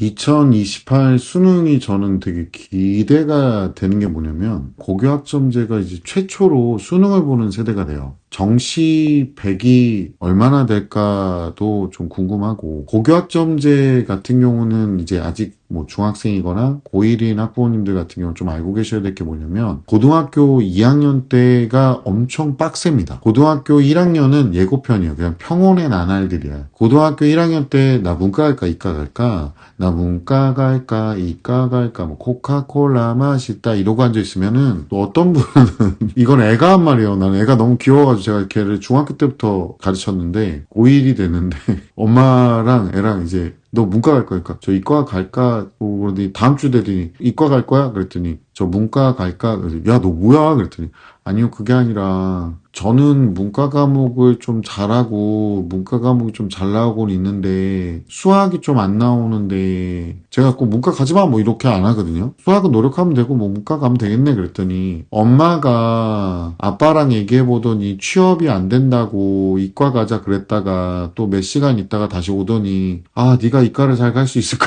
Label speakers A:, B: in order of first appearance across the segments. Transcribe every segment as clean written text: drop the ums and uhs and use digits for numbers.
A: 2028 수능이 저는 되게 기대가 되는 게 뭐냐면, 고교학점제가 이제 최초로 수능을 보는 세대가 돼요. 정시 100이 얼마나 될까도 좀 궁금하고, 고교학점제 같은 경우는 이제 아직 뭐 중학생이거나 고1인 학부모님들 같은 경우는 좀 알고 계셔야 될 게 뭐냐면, 고등학교 2학년 때가 엄청 빡셉니다. 고등학교 1학년은 예고편이에요. 그냥 평온의 나날들이야. 고등학교 1학년 때 나 문과 갈까 이과 갈까, 나 문과 갈까 이과 갈까, 뭐 코카콜라 맛있다 이러고 앉아있으면은, 또 어떤 분은 이건 애가 한 말이에요. 나는 애가 너무 귀여워가지고 제가 걔를 중학교 때부터 가르쳤는데, 고1이 됐는데 엄마랑 애랑 이제 너 문과 갈 거니까 저 이과 갈까? 그러더니 다음 주 되더니 이과 갈 거야? 그랬더니 저 문과 갈까? 그래서 야 너 뭐야? 그랬더니 아니요 그게 아니라 저는 문과 과목을 좀 잘하고 문과 과목이 좀 잘 나오곤 있는데 수학이 좀 안 나오는데 제가 꼭 문과 가지 마 뭐 이렇게 안 하거든요. 수학은 노력하면 되고 뭐 문과 가면 되겠네 그랬더니 엄마가 아빠랑 얘기해 보더니 취업이 안 된다고 이과 가자 그랬다가 또 몇 시간 있다가 다시 오더니 아 네가 이과를 잘 갈 수 있을까?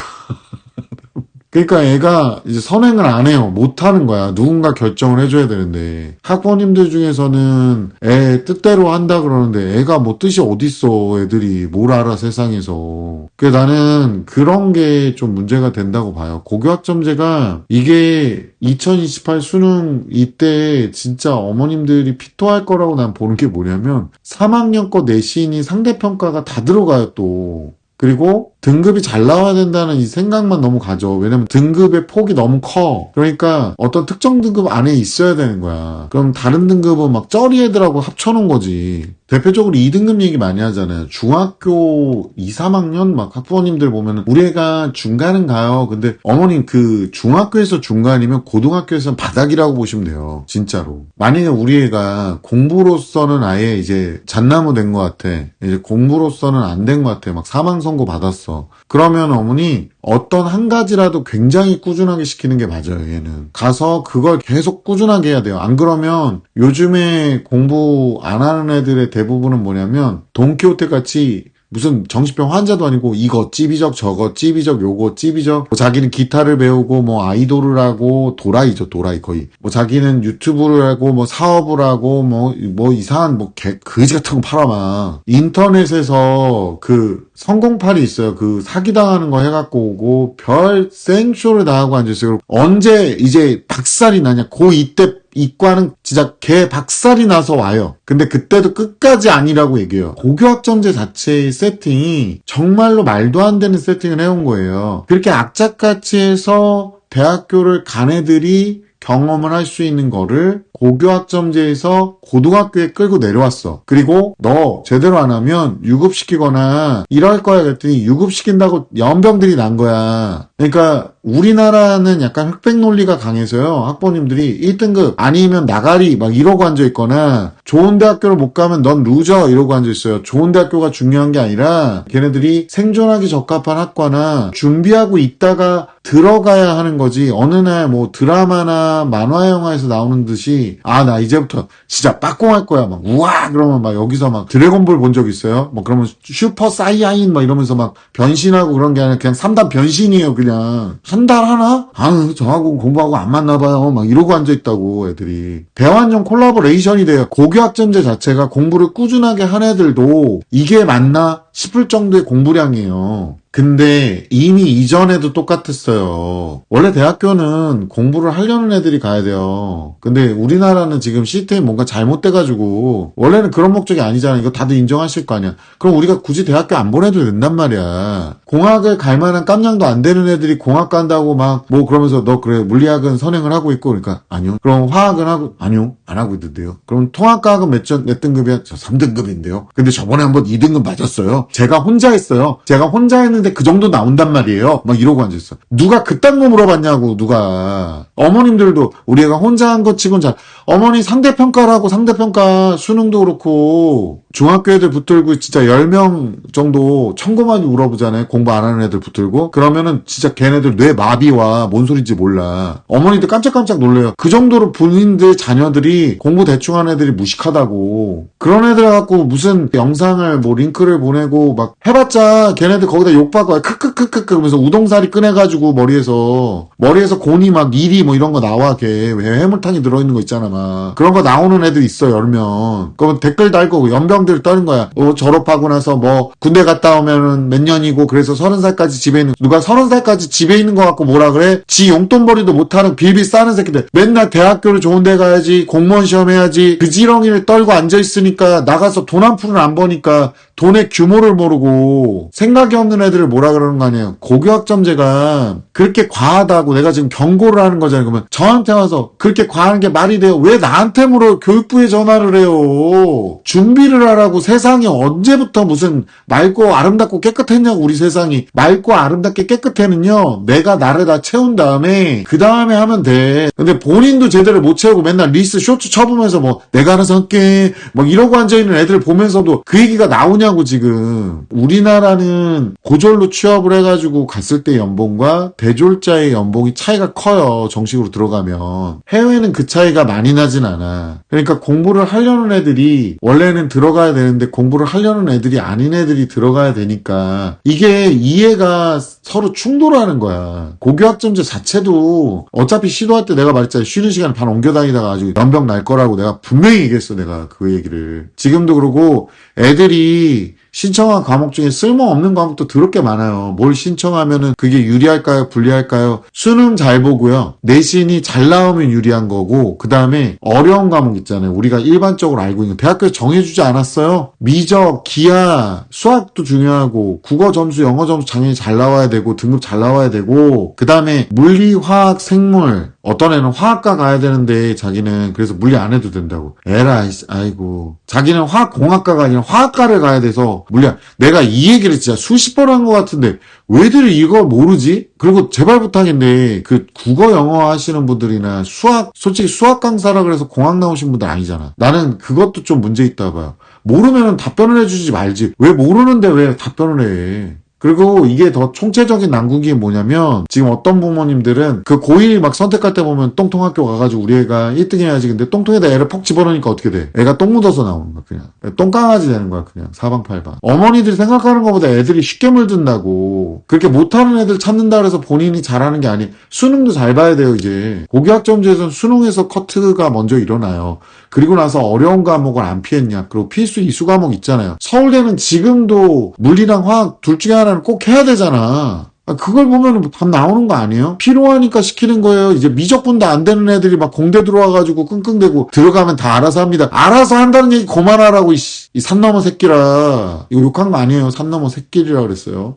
A: 그러니까 애가 이제 선행을 안 해요. 못 하는 거야. 누군가 결정을 해줘야 되는데. 학부모님들 중에서는 애 뜻대로 한다 그러는데 애가 뭐 뜻이 어딨어. 애들이 뭘 알아 세상에서. 그래서 나는 그런 게 좀 문제가 된다고 봐요. 고교학점제가 이게 2028 수능 이때 진짜 어머님들이 피토할 거라고 난 보는 게 뭐냐면 3학년 거 내신이 상대평가가 다 들어가요 또. 그리고 등급이 잘 나와야 된다는 이 생각만 너무 가져. 왜냐면 등급의 폭이 너무 커. 그러니까 어떤 특정 등급 안에 있어야 되는 거야. 그럼 다른 등급은 막 쩌리 애들하고 합쳐놓은 거지. 대표적으로 2등급 얘기 많이 하잖아요. 중학교 2, 3학년 막 학부모님들 보면은 우리 애가 중간은 가요. 근데 어머님 그 중학교에서 중간이면 고등학교에서는 바닥이라고 보시면 돼요. 진짜로. 만약에 우리 애가 공부로서는 아예 이제 잣나무 된 것 같아. 이제 공부로서는 안 된 것 같아. 막 사망선고 받았어. 그러면 어머니 어떤 한 가지라도 굉장히 꾸준하게 시키는 게 맞아요. 얘는 가서 그걸 계속 꾸준하게 해야 돼요. 안 그러면 요즘에 공부 안 하는 애들의 대부분은 뭐냐면 돈키호테 같이 무슨 정신병 환자도 아니고 이거 찌비적 저거 찌비적 요거 찌비적 뭐 자기는 기타를 배우고 뭐 아이돌을 하고 도라이죠 도라이 거의 뭐 자기는 유튜브를 하고 뭐 사업을 하고 뭐 이상한 뭐 그지 같은 거 팔아마 인터넷에서 그 성공팔이 있어요. 그 사기당하는 거 해갖고 오고 별 생쇼를 다 하고 앉아있어요. 언제 이제 박살이 나냐 고2 때 이과는 진짜 개 박살이 나서 와요. 근데 그때도 끝까지 아니라고 얘기해요. 고교학점제 자체의 세팅이 정말로 말도 안 되는 세팅을 해온 거예요. 그렇게 악착같이 해서 대학교를 간 애들이 경험을 할 수 있는 거를 고교학점제에서 고등학교에 끌고 내려왔어. 그리고 너 제대로 안 하면 유급시키거나 이럴 거야 그랬더니 유급시킨다고 연병들이 난 거야. 그러니까 우리나라는 약간 흑백 논리가 강해서요. 학부모님들이 1등급 아니면 나가리 막 이러고 앉아있거나 좋은 대학교를 못 가면 넌 루저 이러고 앉아있어요. 좋은 대학교가 중요한 게 아니라 걔네들이 생존하기 적합한 학과나 준비하고 있다가 들어가야 하는 거지. 어느 날 뭐 드라마나 만화 영화에서 나오는 듯이 아 나 이제부터 진짜 빠꽁할 거야 막 우와 그러면 막 여기서 막 드래곤볼 본 적 있어요? 뭐 그러면 슈퍼 사이야인 막 이러면서 막 변신하고 그런 게 아니라 그냥 3단 변신이에요. 그냥 한 달 하나? 아 저하고 공부하고 안 맞나 봐요 막 이러고 앉아있다고 애들이. 대환영 콜라보레이션이 돼요. 고교학점제 자체가 공부를 꾸준하게 한 애들도 이게 맞나 싶을 정도의 공부량이에요. 근데 이미 이전에도 똑같았어요. 원래 대학교는 공부를 하려는 애들이 가야 돼요. 근데 우리나라는 지금 시스템이 뭔가 잘못돼가지고 원래는 그런 목적이 아니잖아. 이거 다들 인정하실 거 아니야. 그럼 우리가 굳이 대학교 안 보내도 된단 말이야. 공학을 갈 만한 깜냥도 안 되는 애들이 공학 간다고 막 뭐 그러면서 너 그래 물리학은 선행을 하고 있고 그러니까 아니요. 그럼 화학은 하고 아니요. 안 하고 있는데요. 그럼 통합과학은 몇 등급이야? 저 3등급인데요. 근데 저번에 한번 2등급 맞았어요. 제가 혼자 했어요. 제가 혼자 했는데 그 정도 나온단 말이에요. 막 이러고 앉아있어. 누가 그딴 거 물어봤냐고 누가. 어머님들도 우리 애가 혼자 한 것 치곤 잘. 어머니 상대평가라고 상대평가 수능도 그렇고 중학교 애들 붙들고 진짜 10명 정도 천고만이 울어보잖아요. 공부 안 하는 애들 붙들고. 그러면은 진짜 걔네들 뇌 마비와 뭔 소리인지 몰라. 어머니들 깜짝깜짝 놀래요. 그 정도로 본인들 자녀들이 공부 대충 하는 애들이 무식하다고. 그런 애들 갖고 무슨 영상을 뭐 링크를 보내고 막 해봤자 걔네들 거기다 욕 욕받고 크크크크크 그러면서 우동사리 꺼내가지고 머리에서 곤이 막 이리 뭐 이런 거 나와. 걔 해물탕이 들어있는 거 있잖아 막 그런 거 나오는 애들 있어 열면. 그러면 댓글 달고 연병들 떠는 거야. 졸업하고 나서 뭐 군대 갔다 오면은 몇 년이고 그래서 30살까지 집에 있는 누가 30살까지 집에 있는 거 갖고 뭐라 그래? 지 용돈벌이도 못하는 빌빌 싸는 새끼들 맨날 대학교를 좋은 데 가야지 공무원 시험 해야지 그 지렁이를 떨고 앉아있으니까 나가서 돈 한 푼을 안 버니까 돈의 규모를 모르고 생각이 없는 애들을 뭐라 그러는 거 아니에요. 고교학점제가 그렇게 과하다고 내가 지금 경고를 하는 거잖아요. 그러면 저한테 와서 그렇게 과한 게 말이 돼요? 왜 나한테 물어요? 교육부에 전화를 해요. 준비를 하라고. 세상이 언제부터 무슨 맑고 아름답고 깨끗했냐고. 우리 세상이 맑고 아름답게 깨끗해는요 내가 나를 다 채운 다음에 그 다음에 하면 돼. 근데 본인도 제대로 못 채우고 맨날 리스 쇼츠 쳐보면서 뭐 내가 알아서 할게 뭐 이러고 앉아있는 애들 보면서도 그 얘기가 나오냐고. 지금 우리나라는 고졸로 취업을 해가지고 갔을 때 연봉과 대졸자의 연봉이 차이가 커요. 정식으로 들어가면. 해외는 그 차이가 많이 나진 않아. 그러니까 공부를 하려는 애들이 원래는 들어가야 되는데 공부를 하려는 애들이 아닌 애들이 들어가야 되니까 이게 이해가 서로 충돌하는 거야. 고교학점제 자체도 어차피 시도할 때 내가 말했잖아. 쉬는 시간에 반 옮겨 다니다가 아주 연병 날 거라고 내가 분명히 얘기했어. 내가 그 얘기를. 지금도 그러고 애들이 신청한 과목 중에 쓸모없는 과목도 더럽게 많아요. 뭘 신청하면은 그게 유리할까요? 불리할까요? 수능 잘 보고요. 내신이 잘 나오면 유리한 거고 그 다음에 어려운 과목 있잖아요. 우리가 일반적으로 알고 있는 대학교에서 정해주지 않았어요? 미적, 기하, 수학도 중요하고 국어 점수, 영어 점수 당연히 잘 나와야 되고 등급 잘 나와야 되고 그 다음에 물리, 화학, 생물 어떤 애는 화학과 가야 되는데 자기는 그래서 물리 안 해도 된다고. 에라 아이고. 자기는 화학공학과가 아니라 화학과를 가야 돼서 물리학. 내가 이 얘기를 진짜 수십 번 한 것 같은데 왜들 이거 모르지? 그리고 제발 부탁인데 그 국어 영어 하시는 분들이나 수학 솔직히 수학 강사라 그래서 공학 나오신 분들 아니잖아. 나는 그것도 좀 문제 있다 봐요. 모르면은 답변을 해주지 말지. 왜 모르는데 왜 답변을 해? 그리고 이게 더 총체적인 난국이 뭐냐면 지금 어떤 부모님들은 그 고1 막 선택할 때 보면 똥통학교 가가지고 우리 애가 1등 해야지. 근데 똥통에다 애를 퍽 집어넣으니까 어떻게 돼? 애가 똥 묻어서 나오는 거야 그냥. 똥강아지 되는 거야 그냥 사방팔방. 어머니들이 생각하는 것보다 애들이 쉽게 물든다고. 그렇게 못하는 애들 찾는다 그래서 본인이 잘하는 게 아니에요. 수능도 잘 봐야 돼요 이제. 고교학점제에서는 수능에서 커트가 먼저 일어나요. 그리고 나서 어려운 과목을 안 피했냐. 그리고 필수 이수 과목 있잖아요. 서울대는 지금도 물리랑 화학 둘 중에 하나는 꼭 해야 되잖아. 그걸 보면 답 나오는 거 아니에요? 필요하니까 시키는 거예요. 이제 미적분도 안 되는 애들이 막 공대 들어와가지고 끙끙대고 들어가면 다 알아서 합니다. 알아서 한다는 얘기 그만하라고 이 산 넘어 새끼라. 이거 욕한 거 아니에요. 산 넘어 새끼리라 그랬어요.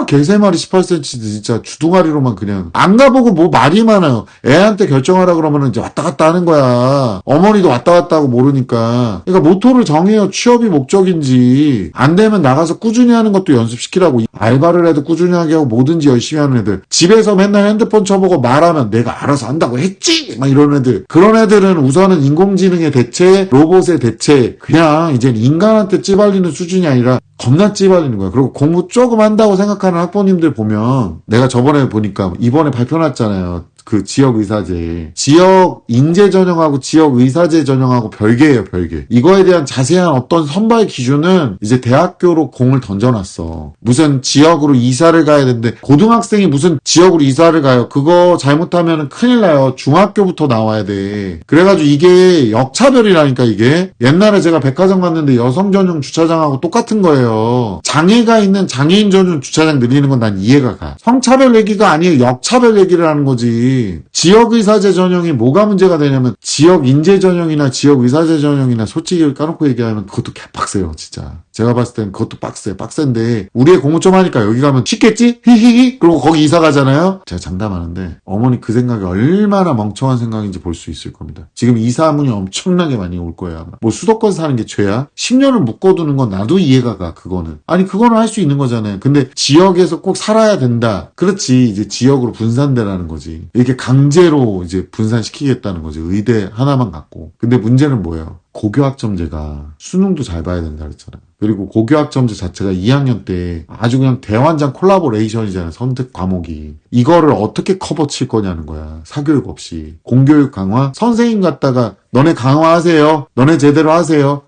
A: 개 3마리 18cm 진짜 주둥아리로만 그냥 안 가보고 뭐 말이 많아요. 애한테 결정하라 그러면은 이제 왔다 갔다 하는 거야. 어머니도 왔다 갔다 하고 모르니까. 그러니까 모토를 정해요. 취업이 목적인지. 안 되면 나가서 꾸준히 하는 것도 연습시키라고. 알바를 해도 꾸준히 하게 하고 뭐든지 열심히 하는 애들. 집에서 맨날 핸드폰 쳐보고 말하면 내가 알아서 한다고 했지! 막 이런 애들. 그런 애들은 우선은 인공지능의 대체, 로봇의 대체. 그냥 이젠 인간한테 찌발리는 수준이 아니라 겁나 찌발리는 거야. 그리고 공부 조금 한다고 생각하는 학부모님들 보면 내가 저번에 보니까 이번에 발표 났잖아요. 그 지역의사제. 지역 인재 전형하고 지역 의사제 전형하고 별개예요, 별개. 이거에 대한 자세한 어떤 선발 기준은 이제 대학교로 공을 던져놨어. 무슨 지역으로 이사를 가야 되는데 고등학생이 무슨 지역으로 이사를 가요. 그거 잘못하면 큰일 나요. 중학교부터 나와야 돼. 그래가지고 이게 역차별이라니까 이게. 옛날에 제가 백화점 갔는데 여성 전용 주차장하고 똑같은 거예요. 장애가 있는 장애인 전용 주차장 늘리는 건 난 이해가 가. 성차별 얘기가 아니에요. 역차별 얘기를 하는 거지. 지역의사제 전형이 뭐가 문제가 되냐면 지역인재 전형이나 지역의사제 전형이나 솔직히 까놓고 얘기하면 그것도 개빡세요 진짜. 제가 봤을 땐 그것도 빡센데 우리 애 공부 좀 하니까 여기 가면 쉽겠지? 히히히 그러고 거기 이사 가잖아요. 제가 장담하는데 어머니 그 생각이 얼마나 멍청한 생각인지 볼 수 있을 겁니다. 지금 이사문이 엄청나게 많이 올 거예요 아마. 뭐 수도권 사는 게 죄야? 10년을 묶어두는 건 나도 이해가 가. 그거는 아니 그거는 할 수 있는 거잖아요. 근데 지역에서 꼭 살아야 된다. 그렇지 이제 지역으로 분산되라는 거지. 이렇게 강제로 이제 분산시키겠다는 거지. 의대 하나만 갖고. 근데 문제는 뭐예요? 고교학점제가 수능도 잘 봐야 된다 그랬잖아요. 그리고 고교학점제 자체가 2학년 때 아주 그냥 대환장 콜라보레이션이잖아요. 선택 과목이. 이거를 어떻게 커버 칠 거냐는 거야. 사교육 없이. 공교육 강화? 선생님 갖다가 너네 강화하세요. 너네 제대로 하세요.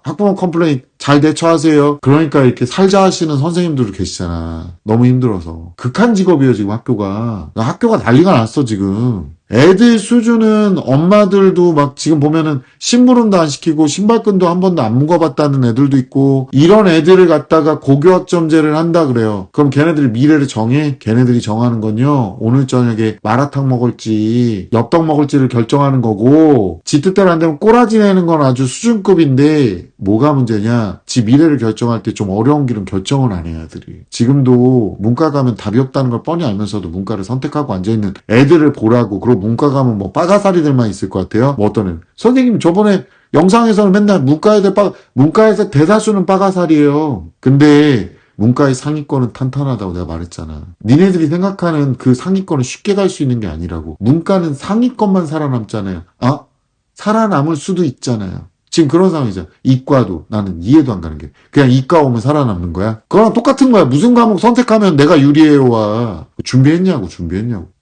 A: 학부모 컴플레인 잘 대처하세요. 그러니까 이렇게 살자 하시는 선생님들도 계시잖아. 너무 힘들어서. 극한 직업이에요, 지금 학교가. 학교가 난리가 났어, 지금. 애들 수준은 엄마들도 막 지금 보면은 심부름도 안 시키고 신발끈도 한 번도 안 묶어봤다는 애들도 있고, 이런 애들을 갖다가 고교학점제를 한다 그래요. 그럼 걔네들이 미래를 정해? 걔네들이 정하는 건요, 오늘 저녁에 마라탕 먹을지 엽떡 먹을지를 결정하는 거고, 지 뜻대로 안 되면 꼬라지 내는 건 아주 수준급인데, 뭐가 문제냐, 지 미래를 결정할 때 좀 어려운 길은 결정을 안 해요, 애들이. 지금도 문과 가면 답이 없다는 걸 뻔히 알면서도 문과를 선택하고 앉아있는 애들을 보라고. 그리고 문과 가면 뭐 빠가사리들만 있을 것 같아요. 뭐 어떤 애, 선생님 저번에 영상에서는 맨날 문과에서 대다수는 빠가사리예요. 근데 문과의 상위권은 탄탄하다고 내가 말했잖아. 니네들이 생각하는 그 상위권은 쉽게 갈 수 있는 게 아니라고. 문과는 상위권만 살아남잖아요. 아? 살아남을 수도 있잖아요. 지금 그런 상황이죠. 이과도 나는 이해도 안 가는 게, 그냥 이과 오면 살아남는 거야? 그거랑 똑같은 거야. 무슨 과목 선택하면 내가 유리해요 와. 준비했냐고.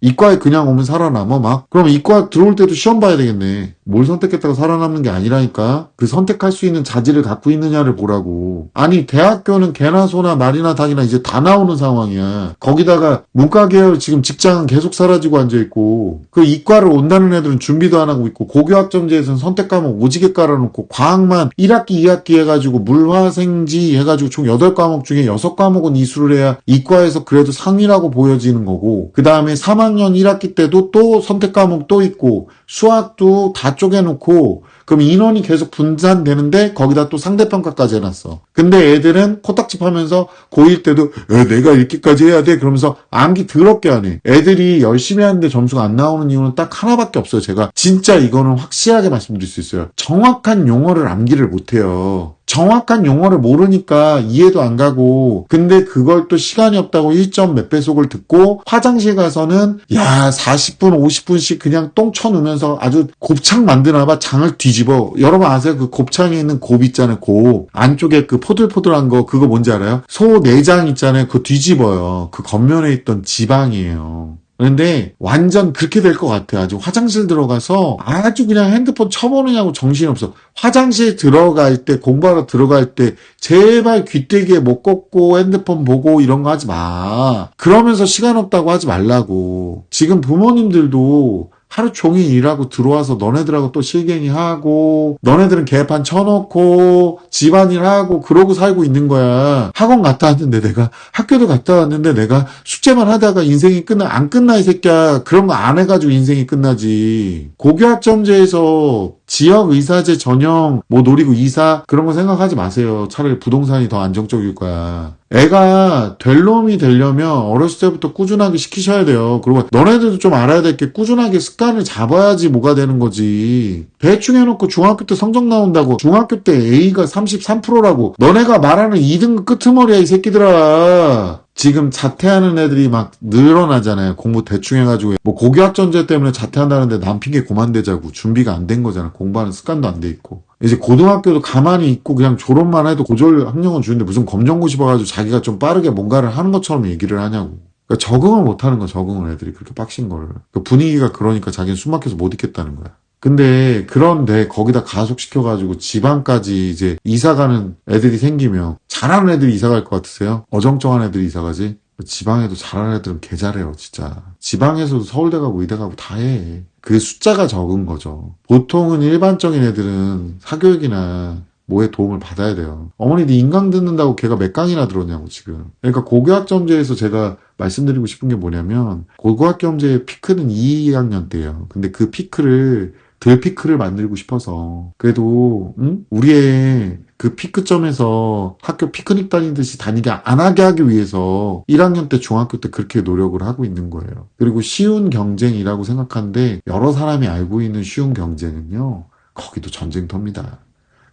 A: 이과에 그냥 오면 살아남어 막? 그러면 이과 들어올 때도 시험 봐야 되겠네. 뭘 선택했다고 살아남는 게 아니라니까. 그 선택할 수 있는 자질을 갖고 있느냐를 보라고. 아니 대학교는 개나 소나 말이나 닭이나 이제 다 나오는 상황이야. 거기다가 문과 계열 지금 직장은 계속 사라지고 앉아있고, 그 이과를 온다는 애들은 준비도 안 하고 있고, 고교학점제에서는 선택 과목 오지게 깔아놓고 과학만 1학기 2학기 해가지고 물화생지 해가지고 총 8과목 중에 6과목은 이수를 해야 이과에서 그래도 상위라고 보여지는 거고, 그 다음에 3학년 1학기 때도 또 선택 과목 또 있고, 수학도 다 쪼개놓고, 그럼 인원이 계속 분산되는데 거기다 또 상대평가까지 해놨어. 근데 애들은 코딱지 파면서 고1 때도 내가 이렇게까지 해야 돼? 그러면서 암기 더럽게 하네. 애들이 열심히 하는데 점수가 안 나오는 이유는 딱 하나밖에 없어요. 제가 진짜 이거는 확실하게 말씀드릴 수 있어요. 정확한 용어를 암기를 못해요. 정확한 용어를 모르니까 이해도 안 가고, 근데 그걸 또 시간이 없다고 1점 몇 배속을 듣고 화장실 가서는 40분 50분씩 그냥 똥 쳐누면서 아주 곱창 만드나봐 장을 뒤집어. 여러분 아세요? 그 곱창에 있는 곱 있잖아요. 곱 안쪽에 그 포들포들한 거, 그거 뭔지 알아요? 소 내장 있잖아요. 그거 뒤집어요. 그 겉면에 있던 지방이에요. 그런데 완전 그렇게 될 것 같아. 아주 화장실 들어가서 아주 그냥 핸드폰 쳐보느냐고 정신없어. 화장실 들어갈 때, 공부하러 들어갈 때 제발 귀때기에 못 꽂고 핸드폰 보고 이런 거 하지 마. 그러면서 시간 없다고 하지 말라고. 지금 부모님들도 하루 종일 일하고 들어와서 너네들하고 또 실갱이 하고, 너네들은 개판 쳐놓고 집안일 하고 그러고 살고 있는 거야. 학원 갔다 왔는데 내가, 학교도 갔다 왔는데 내가 숙제만 하다가 인생이 안 끝나 이 새끼야. 그런 거 안 해가지고 인생이 끝나지. 고교학점제에서 지역의사제 전형 뭐 노리고 이사 그런 거 생각하지 마세요. 차라리 부동산이 더 안정적일 거야. 애가 될 놈이 되려면 어렸을 때부터 꾸준하게 시키셔야 돼요. 그리고 너네들도 좀 알아야 될 게, 꾸준하게 습관을 잡아야지 뭐가 되는 거지. 대충 해놓고 중학교 때 성적 나온다고, 중학교 때 A가 33%라고 너네가 말하는 2등급 끄트머리야 이 새끼들아. 지금 자퇴하는 애들이 막 늘어나잖아요. 공부 대충 해가지고 뭐 고교학점제 때문에 자퇴한다는데 남 핑계 고만대자고. 준비가 안 된 거잖아. 공부하는 습관도 안 돼 있고. 이제 고등학교도 가만히 있고 그냥 졸업만 해도 고졸 학력은 주는데 무슨 검정고 씹어가지고 자기가 좀 빠르게 뭔가를 하는 것처럼 얘기를 하냐고. 그러니까 적응을 못 하는 거야. 적응을 애들이 그렇게 빡신 거를. 그 분위기가 그러니까 자기는 숨 막혀서 못 있겠다는 거야. 근데 그런데 거기다 가속시켜가지고 지방까지 이제 이사 가는 애들이 생기면, 잘하는 애들이 이사 갈 것 같으세요? 어정쩡한 애들이 이사 가지? 지방에도 잘하는 애들은 개 잘해요, 진짜. 지방에서도 서울대 가고 의대 가고 다 해. 그게 숫자가 적은 거죠. 보통은 일반적인 애들은 사교육이나 뭐에 도움을 받아야 돼요. 어머니들 인강 듣는다고 걔가 몇 강이나 들었냐고 지금. 그러니까 고교학점제에서 제가 말씀드리고 싶은 게 뭐냐면, 고교학점제의 피크는 2학년 때예요. 근데 그 피크를 덜 피크를 만들고 싶어서, 그래도 우리의 그 피크점에서 학교 피크닉 다니듯이 다니게 안 하게 하기 위해서 1학년 때 중학교 때 그렇게 노력을 하고 있는 거예요. 그리고 쉬운 경쟁이라고 생각하는데, 여러 사람이 알고 있는 쉬운 경쟁은요, 거기도 전쟁터입니다.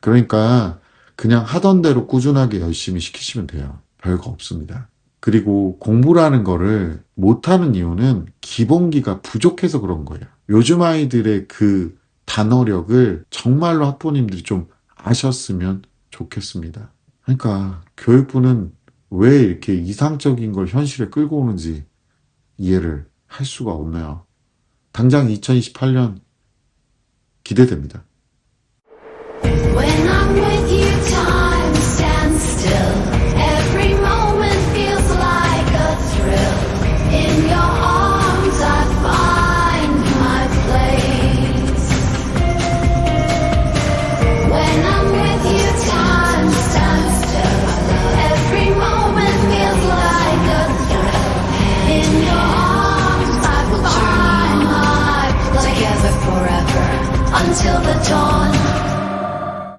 A: 그러니까 그냥 하던 대로 꾸준하게 열심히 시키시면 돼요. 별거 없습니다. 그리고 공부라는 거를 못하는 이유는 기본기가 부족해서 그런 거예요. 요즘 아이들의 그 단어력을 정말로 학부모님들이 좀 아셨으면 좋겠습니다. 그러니까 교육부는 왜 이렇게 이상적인 걸 현실에 끌고 오는지 이해를 할 수가 없네요. 당장 2028년 기대됩니다.